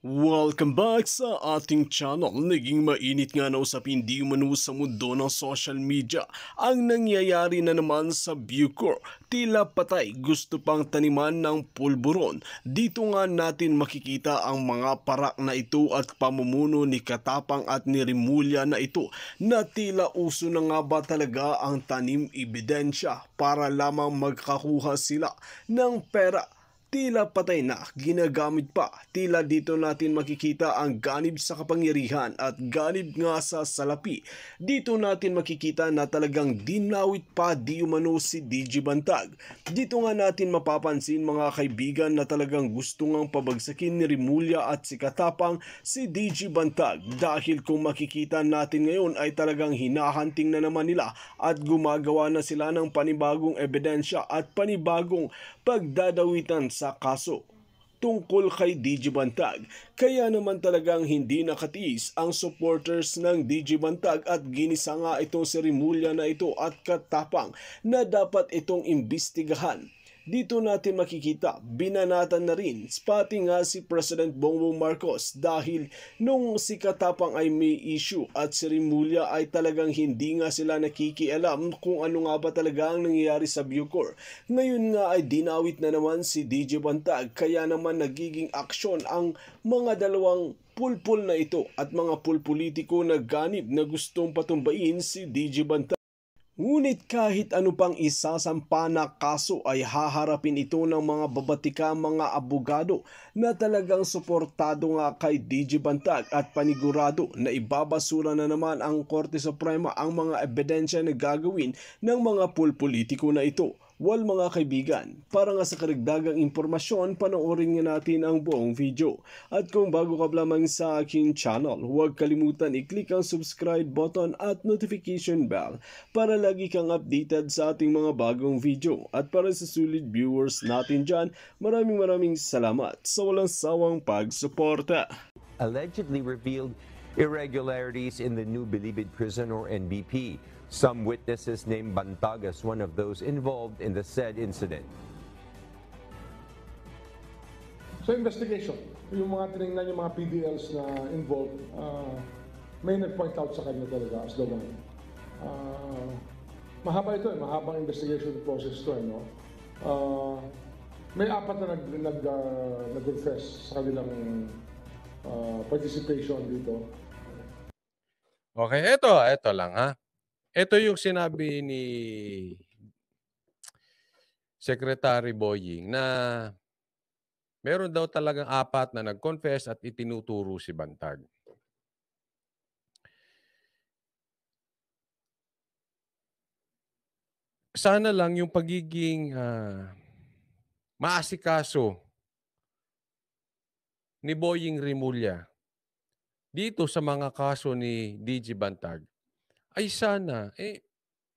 Welcome back sa ating channel. Naging mainit nga na usapin di umano sa mundo ng social media ang nangyayari na naman sa Bucor. Tila patay gusto pang taniman ng pulburon. Dito nga natin makikita ang mga parak na ito at pamumuno ni Katapang at ni Rimulya na ito na tila uso na nga ba talaga ang tanim ebidensya para lamang magkakuha sila ng pera. Tila patay na, ginagamit pa. Tila dito natin makikita ang ganib sa kapangyarihan at ganib nga sa salapi. Dito natin makikita na talagang dinawit pa di umano si DG Bantag. Dito nga natin mapapansin mga kaibigan na talagang gusto ngang pabagsakin ni Rimulya at si Katapang si DG Bantag dahil kung makikita natin ngayon ay talagang hinahanting na naman nila at gumagawa na sila ng panibagong ebidensya at panibagong pagdadawitan sa kaso tungkol kay DG Bantag. Kaya naman talagang hindi nakatiis ang supporters ng DG Bantag at ginisa nga itong si Rimulya na ito at Katapang na dapat itong imbestigahan. Dito natin makikita, binanatan na rin, pati nga si President Bongbong Marcos dahil nung si Katapang ay may issue at si Rimulya ay talagang hindi nga sila nakikialam kung ano nga ba talaga ang nangyayari sa Bucor. Ngayon nga ay dinawit na naman si DJ Bantag kaya naman nagiging aksyon ang mga dalawang pulpul na ito at mga pulpolitiko na ganib na gustong patumbayin si DJ Bantag. Ngunit kahit ano pang isasampa na kaso ay haharapin ito ng mga babatika mga abogado na talagang suportado nga kay DG Bantag at panigurado na ibabasura na naman ang Korte Suprema ang mga ebidensya na gagawin ng mga pulpolitiko na ito. Well mga kaibigan, para nga sa karagdagang impormasyon, panoorin nga natin ang buong video. At kung bago ka lamang sa aking channel, huwag kalimutan i-click ang subscribe button at notification bell para lagi kang updated sa ating mga bagong video. At para sa sulit viewers natin dyan, maraming salamat sa walang sawang pagsuporta. Allegedly revealed irregularities in the New Bilibid Prison or NBP. Some witnesses named Bantag as one of those involved in the said incident. So investigation, yung mga tinignan yung mga PDLs na involved, may nag-point out sa kanya talaga as the one. Mahaba ito, mahabang investigation process ito, no? May apat na nag-confess sa kanilang participation dito. Okay, ito lang ha. Ito yung sinabi ni Secretary Boying na meron daw talagang apat na nag-confess at itinuturo si Bantag. Sana lang yung pagiging maasikaso ni Boying Rimulya dito sa mga kaso ni DG Bantag ay sana,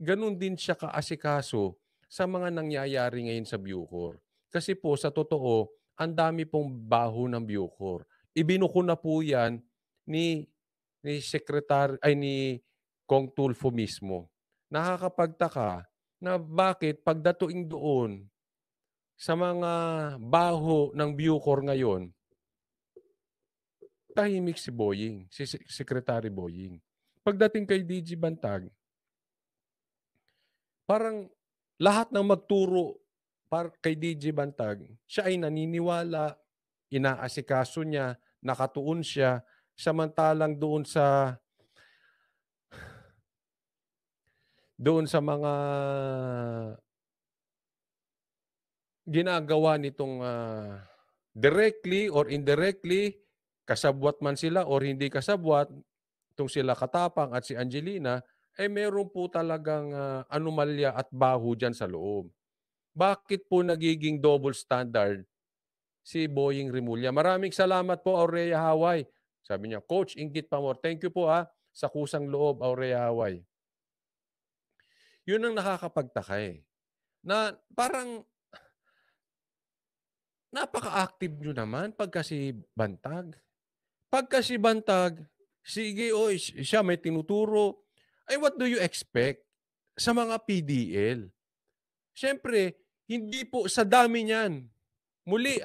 ganun din siya kaasikaso sa mga nangyayari ngayon sa Bucor. Kasi po, sa totoo, ang dami pong baho ng Bucor. Ibinuko na po yan ni Kong Tulfo mismo. Nakakapagtaka na bakit pagdatuing doon sa mga baho ng Bucor ngayon, tahimik si Boying, si Secretary Boying. Pagdating kay DG Bantag, parang lahat ng magturo kay DG Bantag, siya ay naniniwala, inaasikaso niya, nakatuon siya, samantalang doon sa mga ginagawa nitong directly or indirectly, kasabwat man sila or hindi kasabwat, itong sila Katapang at si Angelina, meron po talagang anomalya at baho dyan sa loob. Bakit po nagiging double standard si Boying Rimulya? Maraming salamat po, Aurea Haway. Sabi niya, Coach, inggit pa more. Thank you po sa kusang loob, Aurea Haway. Yun ang nakakapagtaka na parang napaka-active nyo naman pagka si Bantag. Pagka si Bantag, sige, siya may tinuturo. What do you expect sa mga PDL? Siyempre, hindi po sa dami niyan. Muli,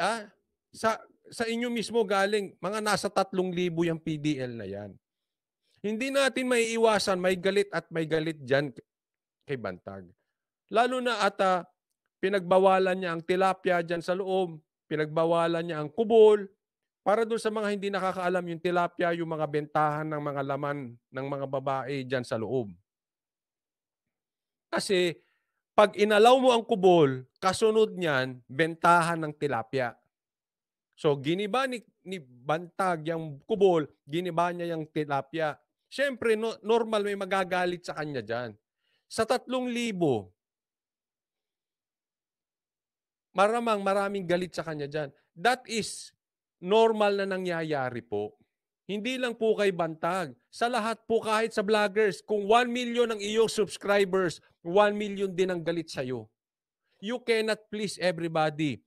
sa inyo mismo galing, mga nasa 3,000 yung PDL na yan. Hindi natin maiiwasan, may galit at may galit dyan kay Bantag. Lalo na at pinagbawalan niya ang tilapia dyan sa loob, pinagbawalan niya ang kubol. Para doon sa mga hindi nakakaalam, yung tilapia, yung mga bentahan ng mga laman ng mga babae dyan sa loob. Kasi pag inalaw mo ang kubol, kasunod niyan, bentahan ng tilapia. So giniba ni Bantag yung kubol, giniba niya yung tilapia. Siyempre, normal may magagalit sa kanya dyan. Sa 3,000, maraming galit sa kanya dyan. That is normal na nangyayari po. Hindi lang po kay Bantag. Sa lahat po, kahit sa vloggers, kung 1 million ang iyong subscribers, 1 million din ang galit sa'yo. You cannot please everybody.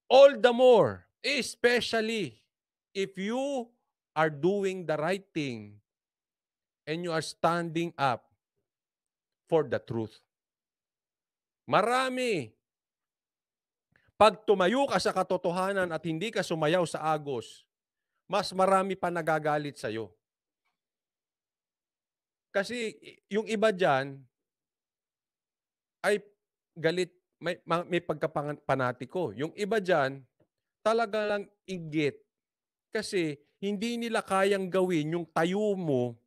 All the more, especially if you are doing the right thing and you are standing up for the truth. Marami. Pag tumayo ka sa katotohanan at hindi ka sumayaw sa agos, mas marami pa nagagalit sa'yo. Kasi yung iba dyan ay galit, may pagkapanatiko. Yung iba dyan, talaga lang inggit. Kasi hindi nila kayang gawin yung tayo mo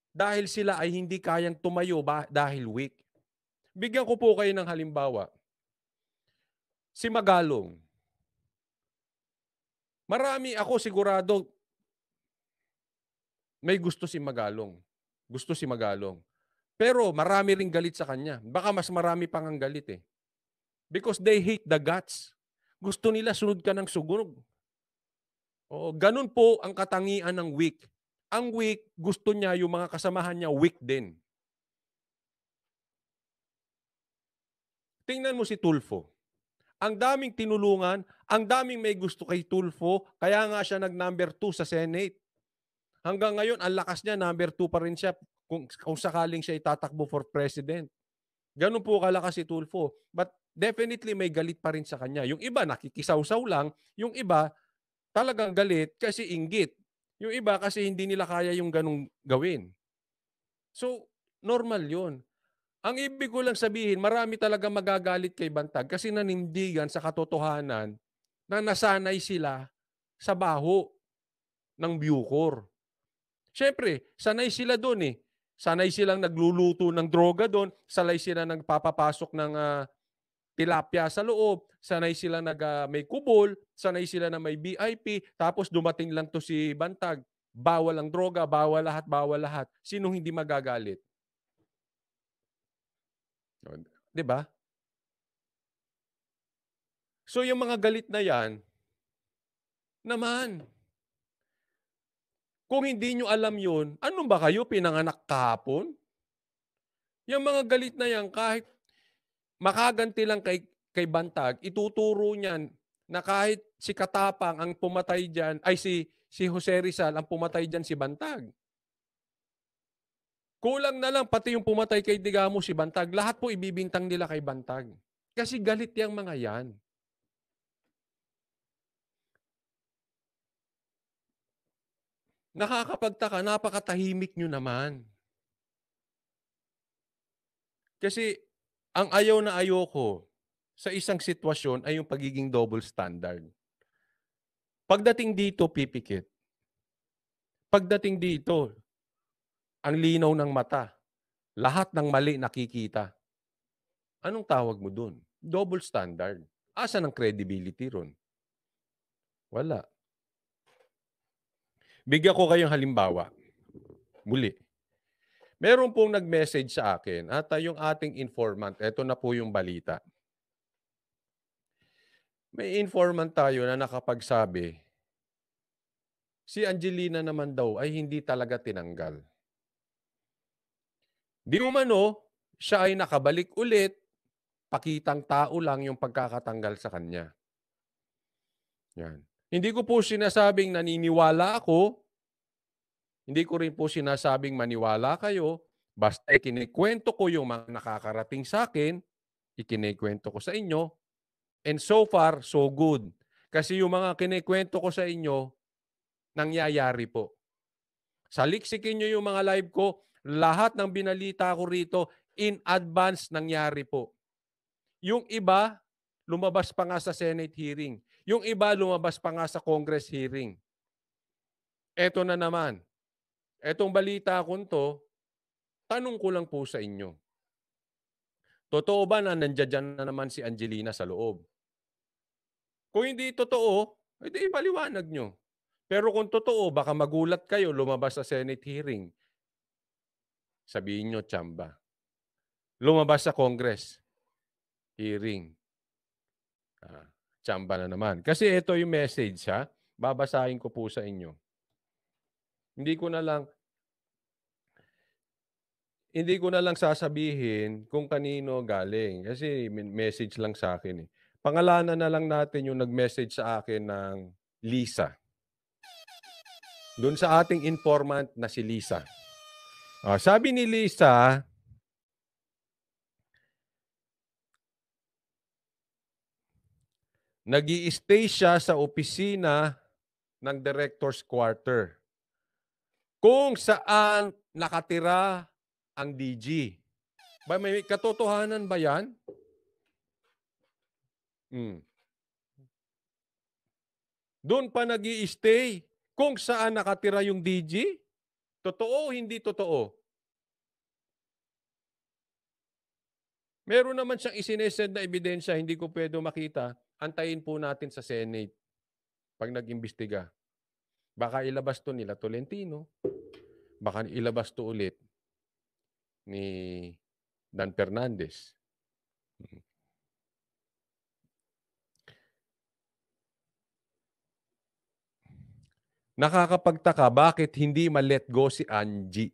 dahil sila ay hindi kayang tumayo dahil weak. Bigyan ko po kayo ng halimbawa. Si Magalong. Marami, ako sigurado may gusto si Magalong. Gusto si Magalong. Pero marami ring galit sa kanya. Baka mas marami pang ang galit eh. Because they hate the guts. Gusto nila sunod ka ng sugunog. O, ganun po ang katangian ng weak. Ang weak, gusto niya yung mga kasamahan niya weak din. Tingnan mo si Tulfo. Ang daming tinulungan, ang daming may gusto kay Tulfo, kaya nga siya nag-number 2 sa Senate. Hanggang ngayon, ang lakas niya, number 2 pa rin siya kung sakaling siya itatakbo for president. Ganun po kalakas si Tulfo. But definitely may galit pa rin sa kanya. Yung iba nakikisaw-saw lang, yung iba talagang galit kasi inggit. Yung iba kasi hindi nila kaya yung ganung gawin. So, normal yun. Ang ibig ko lang sabihin, marami talaga magagalit kay Bantag kasi nanindigan sa katotohanan na nasanay sila sa baho ng Bucor. Siyempre, sanay sila doon eh. Sanay silang nagluluto ng droga doon, sanay sila nagpapapasok ng tilapia sa loob, sanay sila may kubol, sanay sila na may VIP, tapos dumating lang to si Bantag. Bawal ang droga, bawal lahat, bawal lahat. Sinong hindi magagalit? 'Di ba? So yung mga galit na yan, naman, kung hindi nyo alam yun, ano ba kayo, pinanganak kahapon? Yung mga galit na yan, kahit makaganti lang kay Bantag, ituturo niyan na kahit si Katapang ang pumatay dyan, ay si Jose Rizal ang pumatay dyan si Bantag. Kulang na lang, pati yung pumatay kay Digamo si Bantag, lahat po ibibintang nila kay Bantag. Kasi galit yung mga yan. Nakakapagtaka, napakatahimik nyo naman. Kasi ang ayaw na ayaw ko sa isang sitwasyon ay yung pagiging double standard. Pagdating dito, pipikit. Pagdating dito, ang linaw ng mata. Lahat ng mali nakikita. Anong tawag mo dun? Double standard. Asan ang credibility ron? Wala. Bigyan ko kayong halimbawa. Muli. Meron pong nag-message sa akin at yung ating informant, eto na po yung balita. May informant tayo na nakapagsabi, si Angelina naman daw ay hindi talaga tinanggal. Di umano, siya ay nakabalik ulit, pakitang tao lang yung pagkakatanggal sa kanya. Yan. Hindi ko po sinasabing naniniwala ako, hindi ko rin po sinasabing maniwala kayo, basta ikinikwento ko yung mga nakakarating sa akin, ikinikwento ko sa inyo, and so far, so good. Kasi yung mga kinikwento ko sa inyo, nangyayari po. Saliksikin nyo yung mga live ko, lahat ng binalita ko rito, in advance nangyari po. Yung iba, lumabas pa nga sa Senate hearing. Yung iba, lumabas pa nga sa Congress hearing. Eto na naman. Etong balita ko to, tanong ko lang po sa inyo. Totoo ba na nandiyan na naman si Angelina sa loob? Kung hindi totoo, edi ipaliwanag nyo. Pero kung totoo, baka magulat kayo lumabas sa Senate hearing. Sabihin nyo, tsamba. Lumabas sa Congress hearing. Tsamba na naman. Kasi ito yung message, ha? Babasahin ko po sa inyo. Hindi ko na lang sasabihin kung kanino galing. Kasi message lang sa akin. Pangalanan na lang natin yung nag-message sa akin ng Lisa. Doon sa ating informant na si Lisa. Sabi ni Lisa, nag-i-stay siya sa opisina ng Director's Quarter kung saan nakatira ang DG. May katotohanan ba yan? Doon pa nag-i-stay kung saan nakatira yung DG? Totoo o hindi totoo? Meron naman siyang isinesend na ebidensya, hindi ko pwede makita. Antayin po natin sa Senate pag nag-imbestiga. Baka ilabas to nila Tolentino. Baka ilabas to ulit ni Dan Fernandez. Nakakapagtaka, bakit hindi ma-let go si Angie?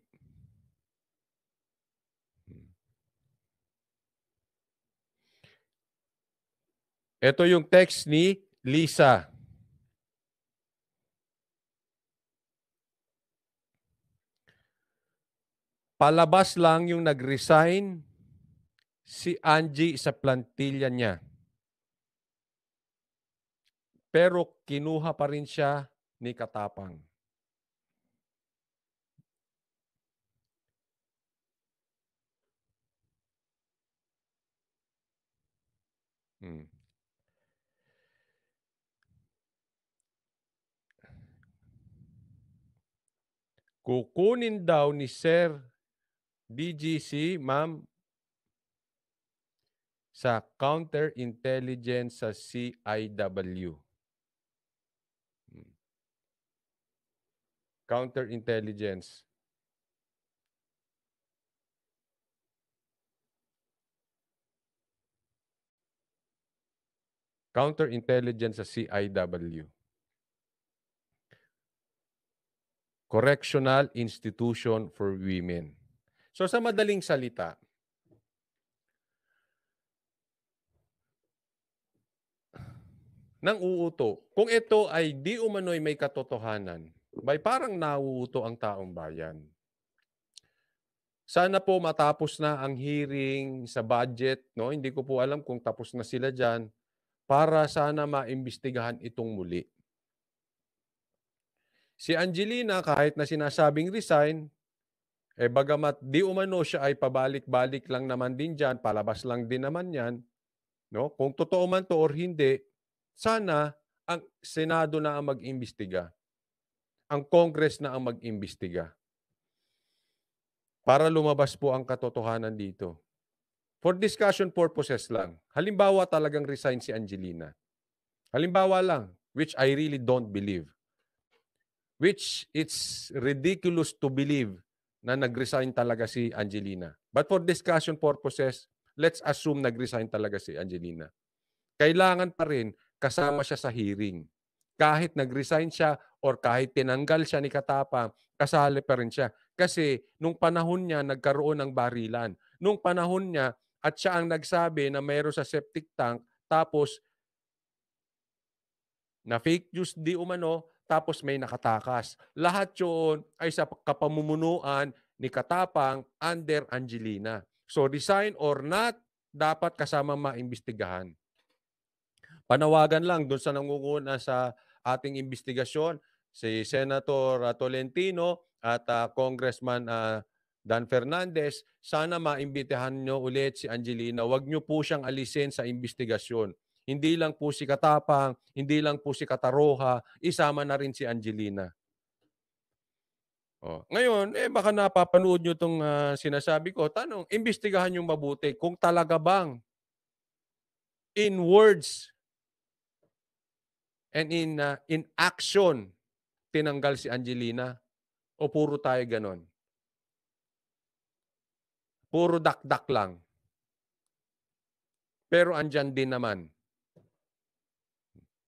Ito yung text ni Lisa. Palabas lang yung nag-resign si Angie sa plantilla niya. Pero kinuha pa rin siya ni Katapang. Kukunin daw ni Sir DGC, ma'am, sa counterintelligence sa CIW. Counterintelligence. Counterintelligence sa CIW. Correctional Institution for Women. So sa madaling salita, nang uuto, kung ito ay di umano'y may katotohanan, parang nauuto ang taong bayan. Sana po matapos na ang hearing sa budget, no? Hindi ko po alam kung tapos na sila dyan, para sana maimbestigahan itong muli. Si Angelina, kahit na sinasabing resign, bagamat di umano siya ay pabalik-balik lang naman din dyan, palabas lang din naman yan, no? Kung totoo man to or hindi, sana ang Senado na ang mag-imbestiga. Ang Congress na ang mag-imbestiga. Para lumabas po ang katotohanan dito. For discussion purposes lang. Halimbawa talagang resign si Angelina. Halimbawa lang, which I really don't believe. Which it's ridiculous to believe na nag-resign talaga si Angelina. But for discussion purposes, let's assume nag-resign talaga si Angelina. Kailangan pa rin kasama siya sa hearing. Kahit nag-resign siya or kahit tinanggal siya ni Katapang, kasali pa rin siya. Kasi nung panahon niya, nagkaroon ng barilan. Nung panahon niya, at siya ang nagsabi na mayroon sa septic tank, tapos na fake news di umano, tapos may nakatakas. Lahat yun ay sa kapamumunuan ni Katapang under Angelina. So resign or not, dapat kasama maimbestigahan. panawagan lang doon sa nangunguna sa ating investigasyon, si Senator Tolentino at Congressman Dan Fernandez, sana maimbitahan nyo ulit si Angelina. Huwag nyo po siyang alisin sa investigasyon. Hindi lang po si Katapang, hindi lang po si Kataroha, isama na rin si Angelina. Oh. Ngayon, baka napapanood nyo itong sinasabi ko. Tanong, imbestigahan nyo mabuti kung talaga bang in words and in action tinanggal si Angelina o puro tayo ganon? Puro dakdak lang. Pero andyan din naman.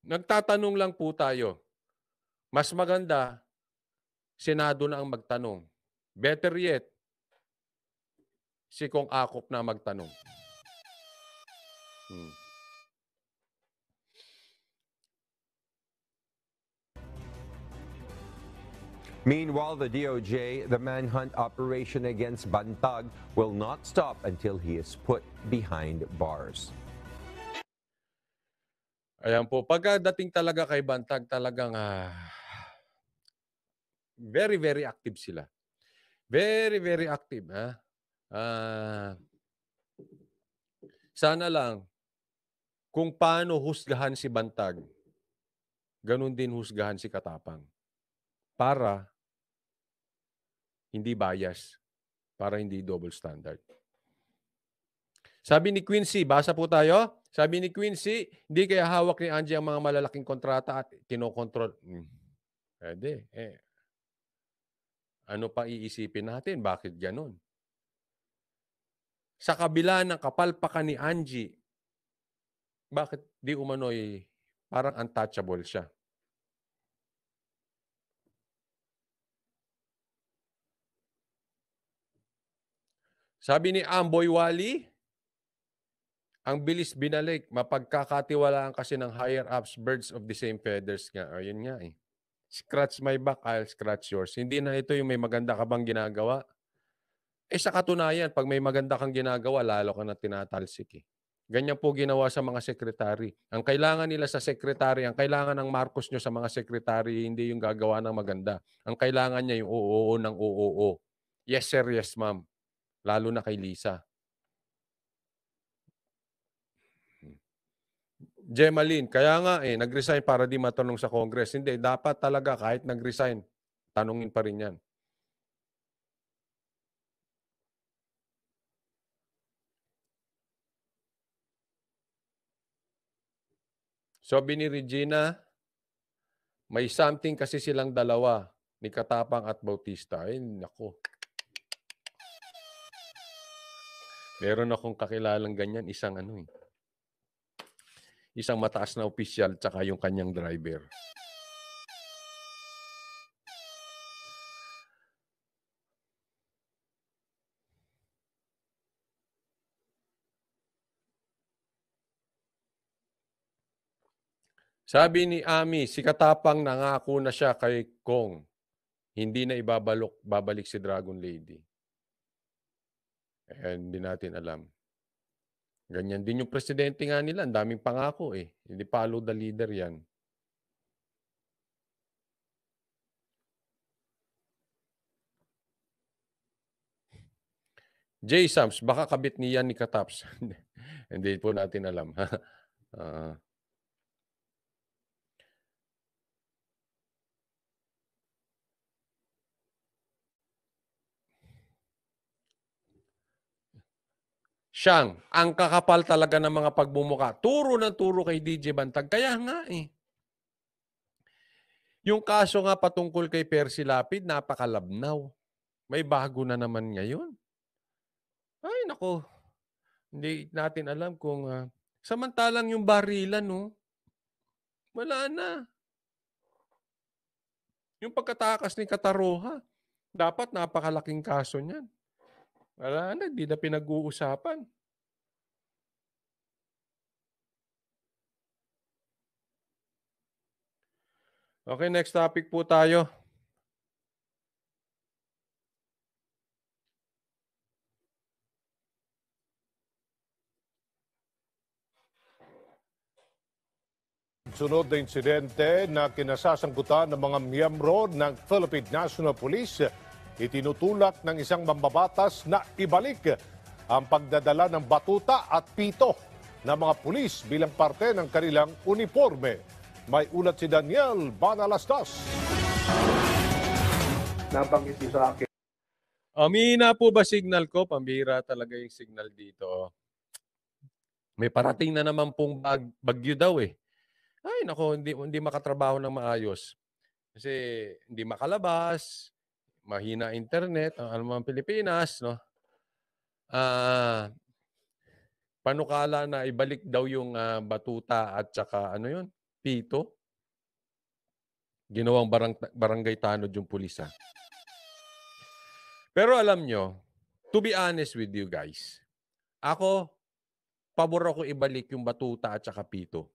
Nagtatanong lang po tayo. Mas maganda, Senado na ang magtanong. Better yet, si Kong Akop na magtanong. Meanwhile, the DOJ, the manhunt operation against Bantag will not stop until he is put behind bars. Ayan po, pagdating talaga kay Bantag, talagang very, very active sila. Very, very active. Sana lang, kung paano husgahan si Bantag, ganun din husgahan si Katapang. Para hindi bias, para hindi double standard. Sabi ni Quincy, basa po tayo. Sabi ni Quincy, hindi kaya hawak ni Angie ang mga malalaking kontrata at kinokontrol. Pwede. Ano pa iisipin natin? Bakit ganun? Sa kabila ng kapalpakan ni Angie, bakit di umano'y parang untouchable siya? Sabi ni Amboy Wally, ang bilis binalik, mapagkakatiwalaan kasi ng higher-ups, birds of the same feathers nga. Ayun nga eh. Scratch my back, I'll scratch yours. Hindi na ito yung may maganda ka bang ginagawa. Sa katunayan, pag may maganda kang ginagawa, lalo ka na tinatalsik eh. Ganyan po ginawa sa mga sekretary. Ang kailangan nila sa sekretary, ang kailangan ng Marcos nyo sa mga sekretary, hindi yung gagawa ng maganda. Ang kailangan niya yung oo ng oo. Yes sir, yes ma'am. Lalo na kay Lisa. Gemaline, kaya nga nag-resign para di matanong sa Congress. Hindi, dapat talaga kahit nag-resign, tanungin pa rin yan. Sabi ni Regina, may something kasi silang dalawa, ni Katapang at Bautista. Ay, naku. Meron akong kakilalang ganyan, isang isang mataas na opisyal tsaka yung kanyang driver. Sabi ni Ami, si Katapang nangako na siya kay Kong. Hindi na babalik si Dragon Lady. Hindi natin alam. Ganyan din yung presidente nga nila. Ang daming pangako eh. Hindi follow the leader yan. J. Sams, baka kabit niyan ni Kataps. Hindi po natin alam. Siyang, ang kakapal talaga ng mga pagbumuka. Turo ng turo kay DJ Bantag. Kaya nga eh. Yung kaso nga patungkol kay Percy Lapid, napakalabnaw. May bago na naman ngayon. Ay, nako. Hindi natin alam kung... samantalang yung barilan, no? Wala na. Yung pagkatakas ni Kataroha, dapat napakalaking kaso niyan. Wala na, di na pinag-uusapan. Okay, next topic po tayo. sunod-sunod na insidente na kinasasangkutan ng mga miyembro ng Philippine National Police, itinutulak ng isang mambabatas na ibalik ang pagdadala ng batuta at pito ng mga pulis bilang parte ng kanilang uniforme. May ulat si Daniel Banalastas. Nabanggit niyo sa akin. Amina po ba signal ko? Pambira talaga yung signal dito. May parating na naman pong bagyo daw eh. Ay nako, hindi makatrabaho ng maayos. Kasi hindi makalabas, mahina internet, ang alam mo ang Pilipinas, no? Panukala na ibalik daw yung batuta at saka ano yun, pito. Ginawang barangay tanod yung pulis. Pero alam nyo, to be honest with you guys, ako, pabor ako ibalik yung batuta at saka pito.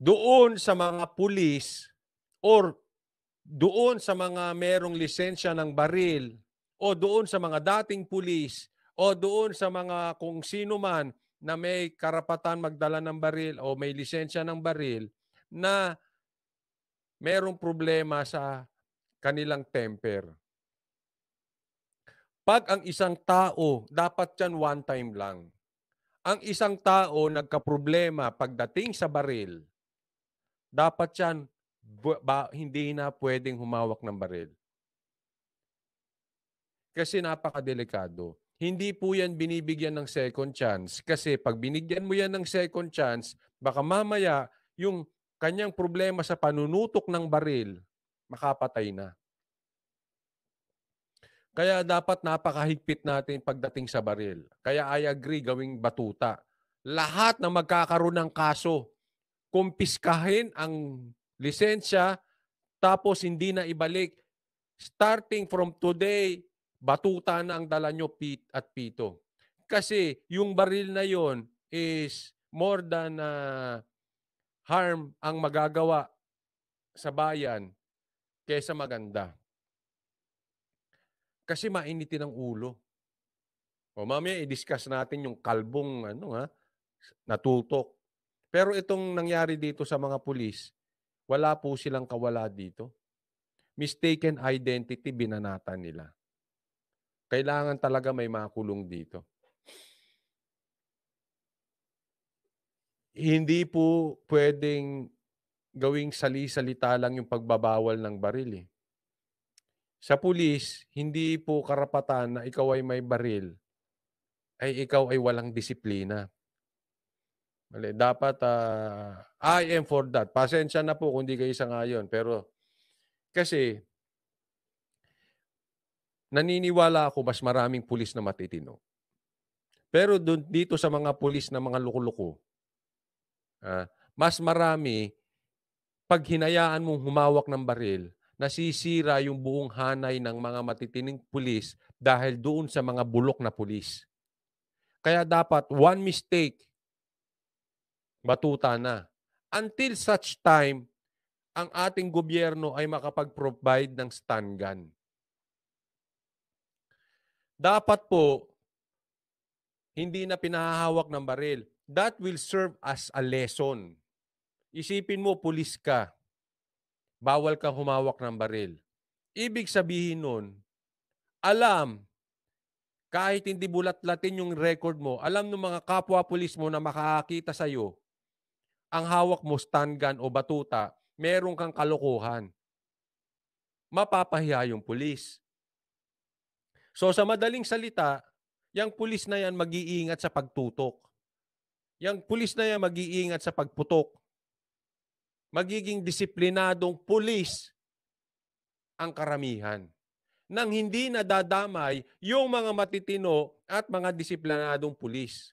Doon sa mga pulis or doon sa mga merong lisensya ng baril o doon sa mga dating pulis o doon sa mga kung sino man na may karapatan magdala ng baril o may lisensya ng baril na merong problema sa kanilang temper. Pag ang isang tao, dapat yan one time lang. Ang isang tao nagkaproblema pagdating sa baril, dapat yan hindi na pwedeng humawak ng baril. Kasi napakadelikado. Hindi po yan binibigyan ng second chance. Kasi pag binigyan mo yan ng second chance, baka mamaya yung kanyang problema sa panunutok ng baril, makapatay na. Kaya dapat napakahigpit natin pagdating sa baril. Kaya I agree gawing batuta. Lahat na magkakaroon ng kaso, kumpiskahin ang lisensya, tapos hindi na ibalik. Starting from today, batuta na ang dala nyo at pito. Kasi yung baril na yon is more than harm ang magagawa sa bayan kaysa maganda. Kasi mainitin ang ulo. O mamaya i-discuss natin yung kalbong natutok. Pero itong nangyari dito sa mga pulis, wala po silang kawala dito. Mistaken identity binanatan nila. Kailangan talaga may makulong dito. Hindi po pwedeng gawing sali-salita lang yung pagbabawal ng baril eh. Sa pulis, hindi po karapatan na ikaw ay may baril, ay ikaw ay walang disiplina. Dapat, I am for that. Pasensya na po kung di kayo sangayon. Pero, kasi, naniniwala ako mas maraming pulis na matitino. Pero dito sa mga pulis na mga luko-luko, mas marami, pag hinayaan mong humawak ng baril, nasisira yung buong hanay ng mga matitining pulis dahil doon sa mga bulok na pulis. Kaya dapat one mistake, batuta na. Until such time, ang ating gobyerno ay makapag-provide ng stun gun. Dapat po, hindi na pinahahawak ng baril. That will serve as a lesson. Isipin mo, pulis ka. Bawal kang humawak ng baril. Ibig sabihin nun, alam, kahit hindi bulat-latin yung record mo, alam ng mga kapwa-pulis mo na makakakita sa'yo, ang hawak mo, stun gun o batuta, meron kang kalokohan. Mapapahiya yung pulis. So sa madaling salita, yung pulis na yan mag-iingat sa pagtutok. Yung pulis na yan mag-iingat sa pagputok. Magiging disiplinadong pulis ang karamihan. Nang hindi nadadamay yung mga matitino at mga disiplinadong pulis.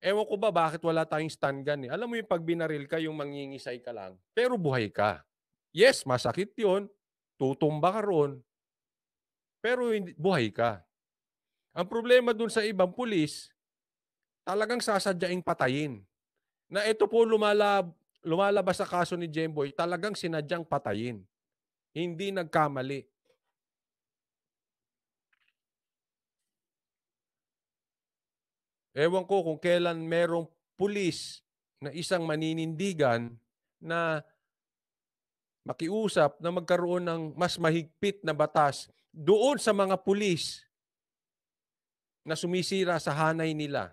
Ewan ko ba bakit wala tayong stun gun eh. Alam mo yung pag binaril ka, yung mangingisay ka lang, pero buhay ka. Yes, masakit yun. Tutumba ka ron. Pero buhay ka. Ang problema dun sa ibang pulis, talagang sasadyaing patayin. Na ito po lumalabas sa kaso ni Jemboy, talagang sinadyang patayin. Hindi nagkamali. Ewan ko kung kailan merong pulis na isang maninindigan na makiusap na magkaroon ng mas mahigpit na batas doon sa mga pulis na sumisira sa hanay nila.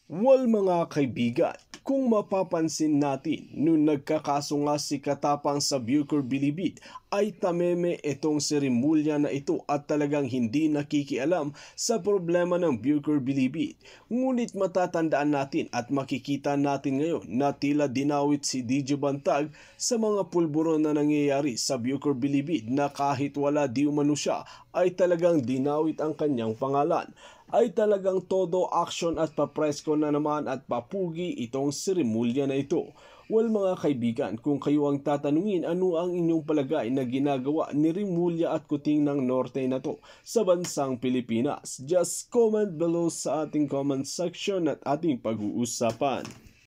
Well mga kaibigan, kung mapapansin natin, nung nagkakaso nga si Katapang sa Bucor Bilibid, ay tameme itong si Remulla na ito at talagang hindi nakikialam sa problema ng Bucor Bilibid. Ngunit matatandaan natin at makikita natin ngayon na tila dinawit si DJ Bantag sa mga pulburon na nangyayari sa Bucor Bilibid na kahit wala di umano siya ay talagang dinawit ang kanyang pangalan. Ay talagang todo action at papresko na naman at papugi itong si Remulla na ito. Well mga kaibigan, kung kayo ang tatanungin ano ang inyong palagay na ginagawa ni Remulla at Kuting ng Norte na to sa bansang Pilipinas, just comment below sa ating comment section at ating pag-uusapan.